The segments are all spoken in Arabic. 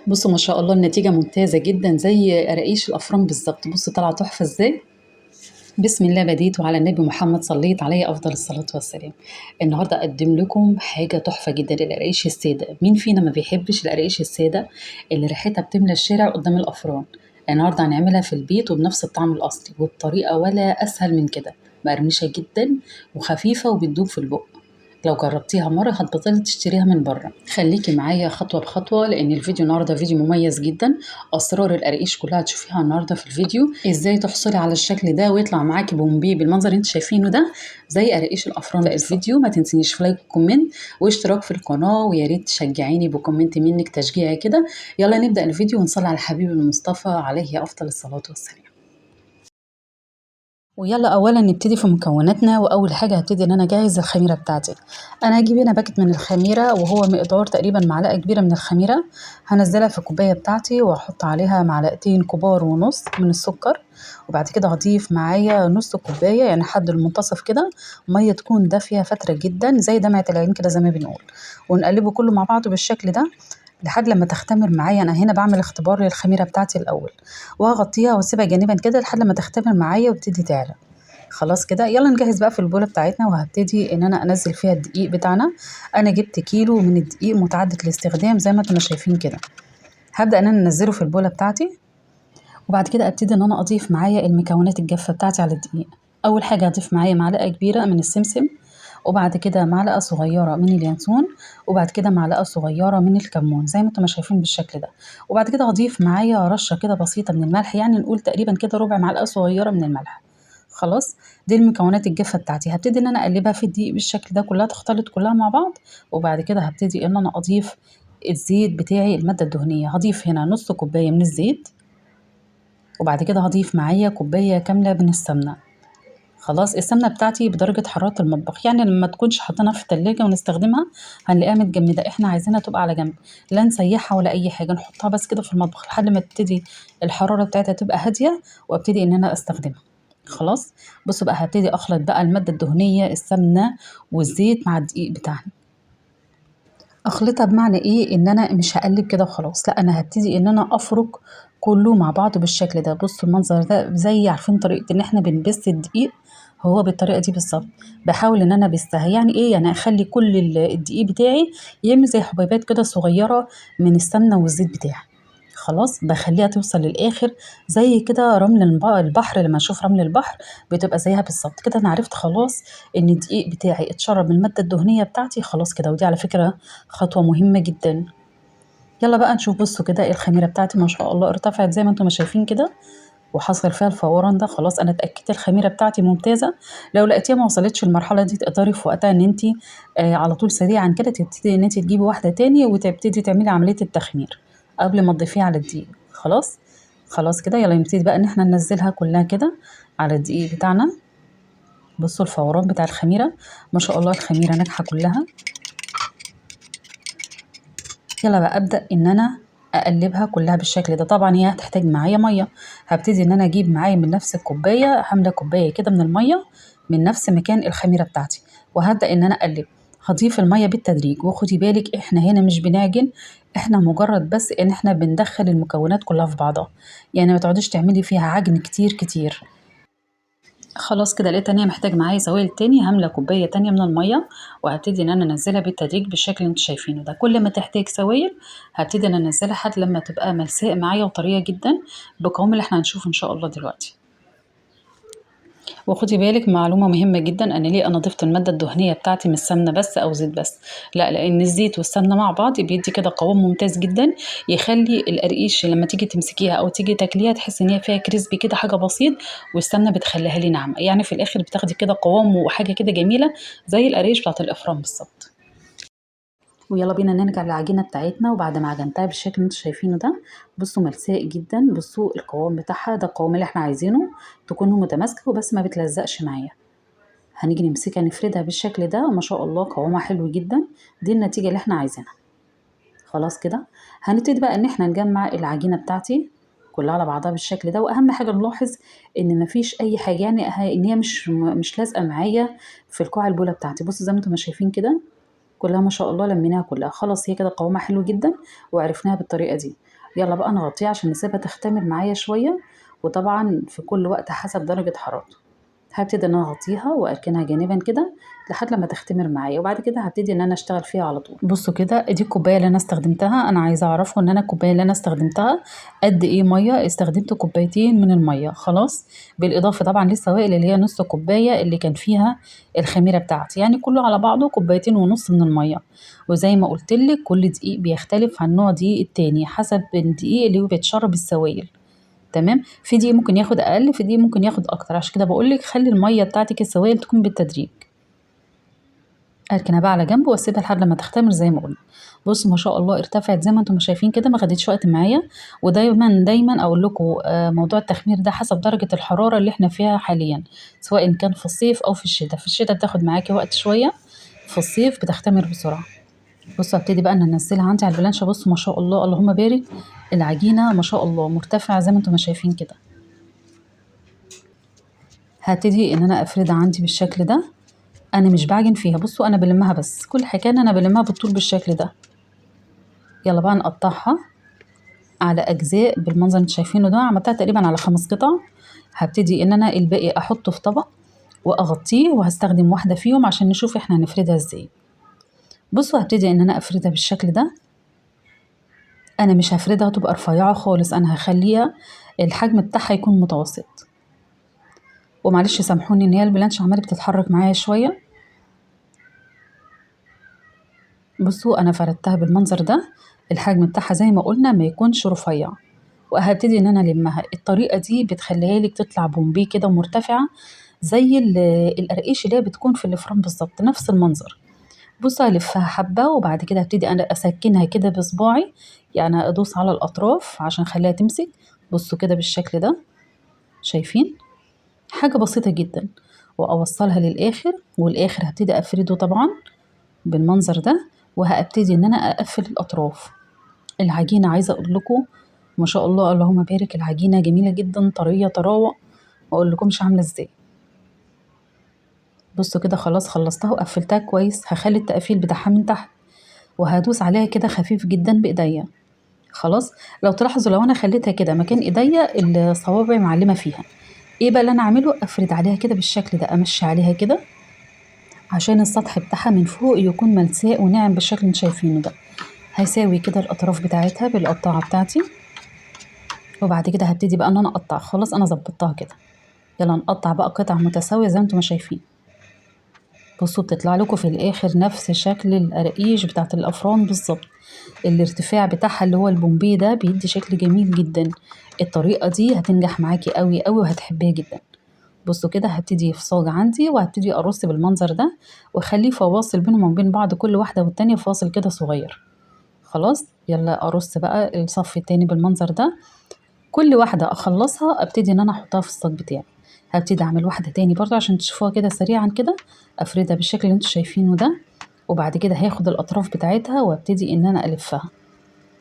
بصوا ما شاء الله النتيجة ممتازة جدا زي قراقيش الأفران بالظبط. بصوا طلع تحفة ازاي. بسم الله بديت وعلى النبي محمد صليت عليه أفضل الصلاة والسلام. النهاردة أقدم لكم حاجة تحفة جدا، القراقيش السادة. مين فينا ما بيحبش القراقيش السادة اللي ريحتها بتملى الشارع قدام الأفران؟ النهاردة هنعملها في البيت وبنفس الطعم الأصلي والطريقة ولا أسهل من كده. مقرمشة جدا وخفيفة وبتدوب في البق. لو جربتيها مرة هتبطلي تشتريها من بره. خليكي معايا خطوة بخطوة لأن الفيديو النهاردة فيديو مميز جدا. أسرار القراقيش كلها هتشوفيها النهاردة في الفيديو. إزاي تحصلي على الشكل ده ويطلع معاكي بومبي بالمنظر اللي انت شايفينه ده زي قراقيش الأفران. في الفيديو ما تنسينيش في لايك وكومنت واشتراك في القناة، ويا ريت تشجعيني بكومنت منك تشجيعي كده. يلا نبدأ الفيديو ونصلي على الحبيب المصطفى عليه أفضل الصلاة والسلام. ويلا اولا نبتدي في مكوناتنا. واول حاجه هبتدي ان انا اجهز الخميره بتاعتي. انا هجيب هنا باكت من الخميره وهو مقدار تقريبا معلقه كبيره من الخميره. هنزلها في الكوبايه بتاعتي واحط عليها معلقتين كبار ونص من السكر. وبعد كده هضيف معايا نص كوبايه يعني حد المنتصف كده ميه تكون دافيه فتره جدا زي دمعه العين كده زي ما بنقول. ونقلبه كله مع بعضه بالشكل ده لحد لما تختمر معايا. انا هنا بعمل اختبار للخميره بتاعتي الاول، وهغطيها واسيبها جانبا كده لحد لما تختمر معايا وتبتدي تعلى. خلاص كده يلا نجهز بقى في البولة بتاعتنا، وهبتدي ان انا انزل فيها الدقيق بتاعنا. انا جبت كيلو من الدقيق متعدد الاستخدام زي ما انتم شايفين كده. هبدأ ان انا انزله في البولة بتاعتي، وبعد كده ابتدي ان انا اضيف معايا المكونات الجافة بتاعتي على الدقيق. اول حاجة هضيف معايا معلقة كبيرة من السمسم، وبعد كده معلقة صغيرة من اليانسون، وبعد كده معلقة صغيرة من الكمون زي ما انتم شايفين بالشكل ده. وبعد كده هضيف معايا رشة كده بسيطة من الملح، يعني نقول تقريبا كده ربع معلقة صغيرة من الملح. خلاص، دي المكونات الجافة بتاعتي. هبتدي ان انا اقلبها في الدقيق بالشكل ده كلها تختلط كلها مع بعض. وبعد كده هبتدي ان انا اضيف الزيت بتاعي، المادة الدهنية. هضيف هنا نص كوباية من الزيت، وبعد كده هضيف معايا كوباية كاملة من السمنة. خلاص، السمنة بتاعتي بدرجة حرارة المطبخ، يعني لما تكونش حاطينها في التلاجة ونستخدمها هنلاقيها متجمدة. احنا عايزينها تبقى على جنب، لا نسيحها ولا اي حاجة، نحطها بس كده في المطبخ لحد ما تبتدي الحرارة بتاعتها تبقى هادية وابتدي ان انا استخدمها. خلاص، بصوا بقى هبتدي اخلط بقى المادة الدهنية السمنة والزيت مع الدقيق بتاعنا. اخلطها بمعنى ايه؟ ان انا مش هقلب كده وخلاص، لا انا هبتدي ان انا افرك كله مع بعضه بالشكل ده. بصوا المنظر ده زي عارفين طريقة ان احنا بنبث الدقيق، هو بالطريقة دي بالظبط. بحاول ان انا بستها يعني ايه، يعني اخلي كل الدقيق بتاعي يعمل زي حبيبات كده صغيرة من السمنة والزيت بتاعي. خلاص، بخليها توصل للاخر زي كده رمل البحر. لما اشوف رمل البحر بتبقى زيها بالظبط كده. انا عرفت خلاص ان الدقيق بتاعي اتشرب من المادة الدهنية بتاعتي خلاص كده. ودي على فكرة خطوة مهمة جدا. يلا بقى نشوف. بصوا كده الخميرة بتاعتي ما شاء الله ارتفعت زي ما انتم شايفين كده، وحصل فيها الفوران ده. خلاص انا اتاكدت الخميره بتاعتي ممتازه. لو لقيتيها ما وصلتش المرحله دي تقدري في وقتها ان انت على طول سريعا كده تبتدي ان انت تجيبي واحده تاني وتبتدي تعملي عمليه التخمير قبل ما تضيفيها على الدقيق. خلاص، خلاص كده يلا نبتدي بقى ان احنا ننزلها كلها كده على الدقيق بتاعنا. بصوا الفوران بتاع الخميره ما شاء الله، الخميره ناجحه كلها. يلا بقى ابدا ان انا اقلبها كلها بالشكل ده. طبعا هي هتحتاج معايا ميه. هبتدي ان انا اجيب معايا من نفس الكوبايه، حامله كوبايه كده من الميه من نفس مكان الخميره بتاعتي، وهبدا ان انا اقلب. هضيف الميه بالتدريج، وخدي بالك احنا هنا مش بنعجن، احنا مجرد بس ان احنا بندخل المكونات كلها في بعضها، يعني ما تقعديش تعملي فيها عجن كتير كتير. خلاص كده لقيت ان هي محتاج معايا سوائل تاني. هامله كوبايه تانية من الميه، وهبتدي ان انا انزلها بالتدريج بالشكل اللي انتوا شايفينه ده. كل ما تحتاج سوائل هبتدي ان انا انزلها لحد لما تبقى ملساء معايا وطريه جدا بالقوام اللي احنا هنشوفه ان شاء الله دلوقتي. وخدي بالك معلومة مهمة جدا، أنا ليه أنا ضفت المادة الدهنية بتاعتي من السمنة بس أو زيت بس؟ لا، لأن الزيت والسمنة مع بعض بيدي كده قوام ممتاز جدا، يخلي القرقيش لما تيجي تمسكيها أو تيجي تاكليها تحس إن هي فيها كريسبي كده حاجة بسيط، والسمنة بتخليها لي ناعمة. يعني في الآخر بتاخدي كده قوام وحاجة كده جميلة زي القرقيش بتاعت الإفران بالظبط. ويلا بينا نرجع للعجينة بتاعتنا. وبعد ما عجنتها بالشكل اللي انتوا شايفينه ده، بصوا ملساء جدا. بصوا القوام بتاعها ده القوام اللي احنا عايزينه، تكون متماسكة وبس ما بتلزقش معايا. هنيجي نمسكها نفردها بالشكل ده، ما شاء الله قوامها حلو جدا. دي النتيجة اللي احنا عايزينها. خلاص كده هنبتدي بقى ان احنا نجمع العجينة بتاعتي كلها على بعضها بالشكل ده. واهم حاجة نلاحظ ان مفيش اي حاجة، يعني ان هي مش لازقة معايا في الكوع البولة بتاعتي. بصوا زي ما انتم شايفين كده كلها ما شاء الله لميناها كلها. خلاص هي كده قوامها حلو جدا وعرفناها بالطريقة دي. يلا بقى نغطيها عشان نسيبها تختمر معايا شوية، وطبعا في كل وقت حسب درجة حرارته. هبتدي ان انا اغطيها واركنها جانبا كده لحد لما تختمر معايا، وبعد كده هبتدي ان انا اشتغل فيها على طول. بصوا كده، دي الكوبايه اللي انا استخدمتها. انا عايزه اعرفه ان انا الكوبايه اللي انا استخدمتها قد ايه ميه. استخدمت كوبايتين من الميه خلاص، بالاضافه طبعا للسوائل اللي هي نص كوبايه اللي كان فيها الخميره بتاعتي، يعني كله على بعضه كوبايتين ونص من الميه. وزي ما قلت لك كل دقيق بيختلف عن نوع دقيق التاني حسب الدقيق اللي هو بيتشرب السوائل. تمام، في دقيق ممكن ياخد اقل، في دقيق ممكن ياخد اكتر، عشان كده بقول لك خلي الميه بتاعتك السوائل تكون بالتدريج. اركنها بقى على جنب واسيبها لحد لما تختمر زي ما قلنا. بصوا ما شاء الله ارتفعت زي ما انتم شايفين كده، ما خدتش وقت معايا. ودايما دايما اقول لكم موضوع التخمير ده حسب درجه الحراره اللي احنا فيها حاليا، سواء كان في الصيف او في الشتاء. في الشتاء بتاخد معاكي وقت شويه، في الصيف بتختمر بسرعه. بصوا هبتدي بقى ان انزلها عندي على البلانشه. بصوا ما شاء الله اللهم بارك، العجينه ما شاء الله مرتفعه زي ما انتم شايفين كده. هبتدي ان انا افردها عندي بالشكل ده. انا مش بعجن فيها، بصوا انا بلمها بس، كل حكايه انا بلمها بالطول بالشكل ده. يلا بقى نقطعها على اجزاء بالمنظر اللي انتوا شايفينه ده. عملتها تقريبا على 5 قطع. هبتدي ان انا الباقي احطه في طبق واغطيه، وهستخدم واحده فيهم عشان نشوف احنا هنفردها ازاي. بصوا هبتدي ان انا افردها بالشكل ده. انا مش هفردها تبقى رفيعه خالص، انا هخليها الحجم بتاعها يكون متوسط. ومعلش سامحوني ان هي البلانش عماله بتتحرك معايا شويه. بصوا انا فردتها بالمنظر ده، الحجم بتاعها زي ما قلنا ما يكونش رفيع. وهبتدي ان انا المها. الطريقه دي بتخليها لك تطلع بومبي كده ومرتفعه زي القرقيش اللي هي بتكون في الفرن بالظبط، نفس المنظر. بصوا هلفها حبه، وبعد كده هبتدي انا اسكنها كده بصباعي، يعني ادوس على الاطراف عشان اخليها تمسك. بصوا كده بالشكل ده، شايفين؟ حاجه بسيطه جدا. واوصلها للاخر، والاخر هبتدي افرده طبعا بالمنظر ده. وهبتدي ان انا اقفل الاطراف. العجينه عايزه اقول لكم ما شاء الله اللهم بارك، العجينه جميله جدا طريه طراوه، ما اقول لكمش عامله ازاي. بصوا كده خلاص خلصتها وقفلتها كويس. هخلي التقفيل بتاعها من تحت، وهدوس عليها كده خفيف جدا بايديا. خلاص، لو تلاحظوا لو انا خليتها كده مكان ايديا الصوابع معلمه فيها، ايه بقى اللي انا اعمله؟ افرد عليها كده بالشكل ده، امشي عليها كده عشان السطح بتاعها من فوق يكون ملساء وناعم بالشكل اللي انتوا شايفينه ده. هساوي كده الاطراف بتاعتها بالقطاعه بتاعتي، وبعد كده هبتدي بقى ان انا اقطع. خلاص انا ظبطتها كده. يلا نقطع بقى قطع متساويه زي ما انتم شايفين. بصوا بتطلع لكم في الاخر نفس شكل القراقيش بتاعت الافران بالظبط. الارتفاع بتاعها اللي هو البومبي ده بيدي شكل جميل جدا. الطريقه دي هتنجح معاكي قوي قوي وهتحبيها جدا. بصوا كده هبتدي في صاج عندي، وهبتدي ارص بالمنظر ده، واخليه فواصل بينهم وبين بعض، كل واحده والتانيه فاصل كده صغير. خلاص يلا ارص بقى الصف التاني بالمنظر ده. كل واحدة أخلصها أبتدي إن أنا أحطها في الصاج بتاعي. هبتدي أعمل واحدة تاني برضه عشان تشوفوها كده سريعا كده. أفردها بالشكل اللي انتوا شايفينه ده، وبعد كده هاخد الأطراف بتاعتها وابتدي إن أنا ألفها.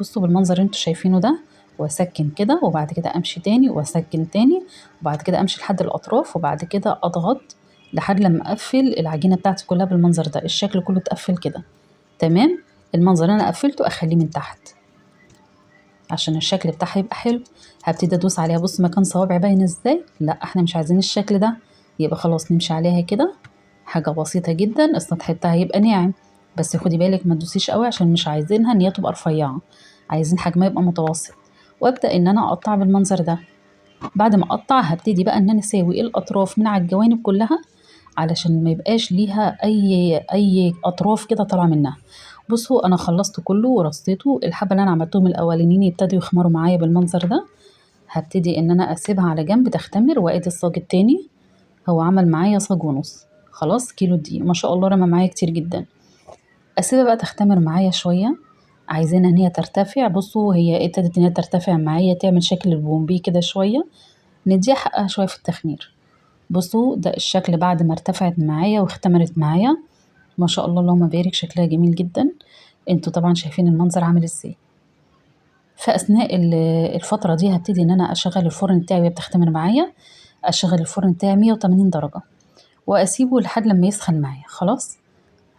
بصوا بالمنظر اللي انتوا شايفينه ده، وأسكن كده، وبعد كده أمشي تاني وأسكن تاني، وبعد كده أمشي لحد الأطراف، وبعد كده أضغط لحد لما أقفل العجينة بتاعتي كلها بالمنظر ده. الشكل كله اتقفل كده تمام. المنظر اللي أنا قفلته أخليه من تحت عشان الشكل بتاعها يبقى حلو. هبتدي ادوس عليها. بص مكان صوابعي باين ازاي؟ لا احنا مش عايزين الشكل ده، يبقى خلاص نمشي عليها كده. حاجه بسيطه جدا، السطح بتاعها يبقى ناعم، بس خدي بالك ما تدوسيش قوي عشان مش عايزينها ان هي تبقى رفيعه، عايزين حجمها يبقى متوسط. وابدا ان انا اقطع بالمنظر ده. بعد ما اقطع هبتدي بقى ان انا اساوي الاطراف من على الجوانب كلها، علشان ما يبقاش ليها اي اطراف كده طالعه منها. بصوا انا خلصت كله ورصيته. الحبه اللي انا عملتهم الاولانيين يبتدوا يخمروا معايا بالمنظر ده. هبتدي ان انا اسيبها على جنب تختمر، وادي الصاج التاني. هو عمل معايا صاج ونص. خلاص كيلو دقيق ما شاء الله رمى معايا كتير جدا. اسيبها بقى تختمر معايا شويه. عايزينها ان هي ترتفع. بصوا هي ابتدت ان هي ترتفع معايا، تعمل شكل البومبي كده شويه. نديها حقها شويه في التخمير. بصوا ده الشكل بعد ما ارتفعت معايا واختمرت معايا. ما شاء الله اللهم بارك، شكلها جميل جدا. انتوا طبعا شايفين المنظر عامل ازاي. فاثناء الفتره دي هبتدي ان انا اشغل الفرن بتاعي وهي بتختمر معايا. اشغل الفرن بتاعي 180 درجه، واسيبه لحد لما يسخن معايا. خلاص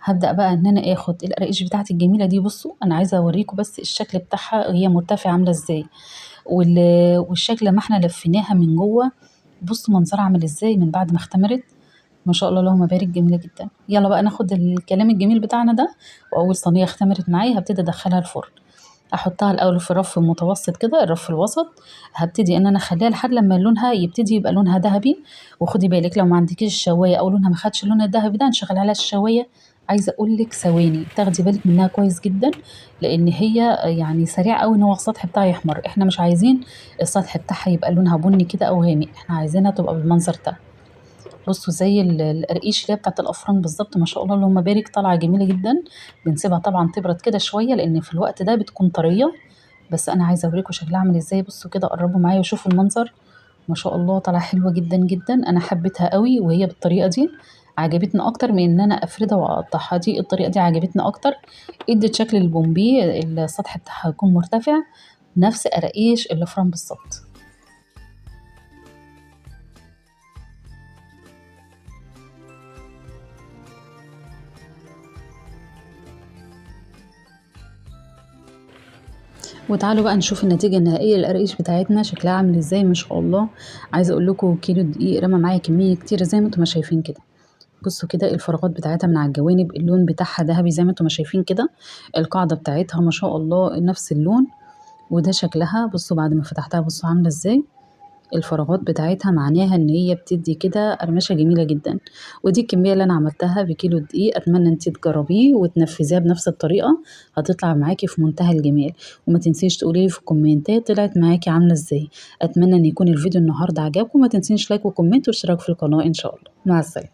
هبدأ بقى ان انا اخد القراقيش بتاعتي الجميلة دي. بصوا انا عايزة اوريكم بس الشكل بتاعها وهي مرتفعة عاملة ازاي، والشكل لما احنا لفيناها من جوه، بصوا منظرها عامل ازاي من بعد ما اختمرت. ما شاء الله اللهم بارك، جميلة جدا. يلا بقى ناخد الكلام الجميل بتاعنا ده، واول صينية اختمرت معايا هبتدي ادخلها الفرن. احطها الاول في رف متوسط كده، الرف الوسط. هبتدي ان انا اخليها لحد لما لونها يبتدي يبقى لونها ذهبي. وخدي بالك لو ما عندكيش الشوايه او لونها ما خدش اللون الذهبي ده، نشغل عليها الشوايه. عايزه اقول لك ثواني تاخدي بالك منها كويس جدا، لان هي يعني سريع قوي ان هو السطح بتاعها يحمر. احنا مش عايزين السطح بتاعها يبقى لونها بني كده او غامق، احنا عايزينها تبقى بالمنظر ده. بصوا زي القرقيش اللي هي بتاعت الافران بالظبط. ما شاء الله اللهم بارك، طالعه جميله جدا. بنسيبها طبعا تبرد كده شويه، لان في الوقت ده بتكون طريه. بس انا عايزه اوريكم شكلها عامل ازاي. بصوا كده، قربوا معايا وشوفوا المنظر. ما شاء الله طالعه حلوه جدا جدا. انا حبيتها قوي وهي بالطريقه دي، عجبتني اكتر من ان انا افردها واقطعها. دي الطريقه دي عجبتني اكتر، ادت شكل البومبي، السطح بتاعها يكون مرتفع، نفس قراقيش الفرن بالظبط. وتعالوا بقى نشوف النتيجة النهائية للقراقيش بتاعتنا شكلها عامل ازاي. ما شاء الله. عايزة اقول لكم كيلو دقيق رمى معايا كمية كتير زي ما انتم ما شايفين كده. بصوا كده الفراغات بتاعتها من على الجوانب، اللون بتاعها ذهبي زي ما انتم ما شايفين كده. القاعدة بتاعتها ما شاء الله نفس اللون. وده شكلها. بصوا بعد ما فتحتها بصوا عاملة ازاي. الفراغات بتاعتها معناها ان هي بتدي كده قرمشة جميلة جدا. ودي الكمية اللي انا عملتها بكيلو دقيق. اتمنى انتي تجربيه وتنفذيها بنفس الطريقة، هتطلع معاكي في منتهى الجمال. وما تنسيش تقولي في الكومنتات طلعت معاكي عاملة ازاي. اتمنى ان يكون الفيديو النهاردة عجبكم. ما تنسيش لايك وكومنت واشتراك في القناة ان شاء الله. مع السلامة.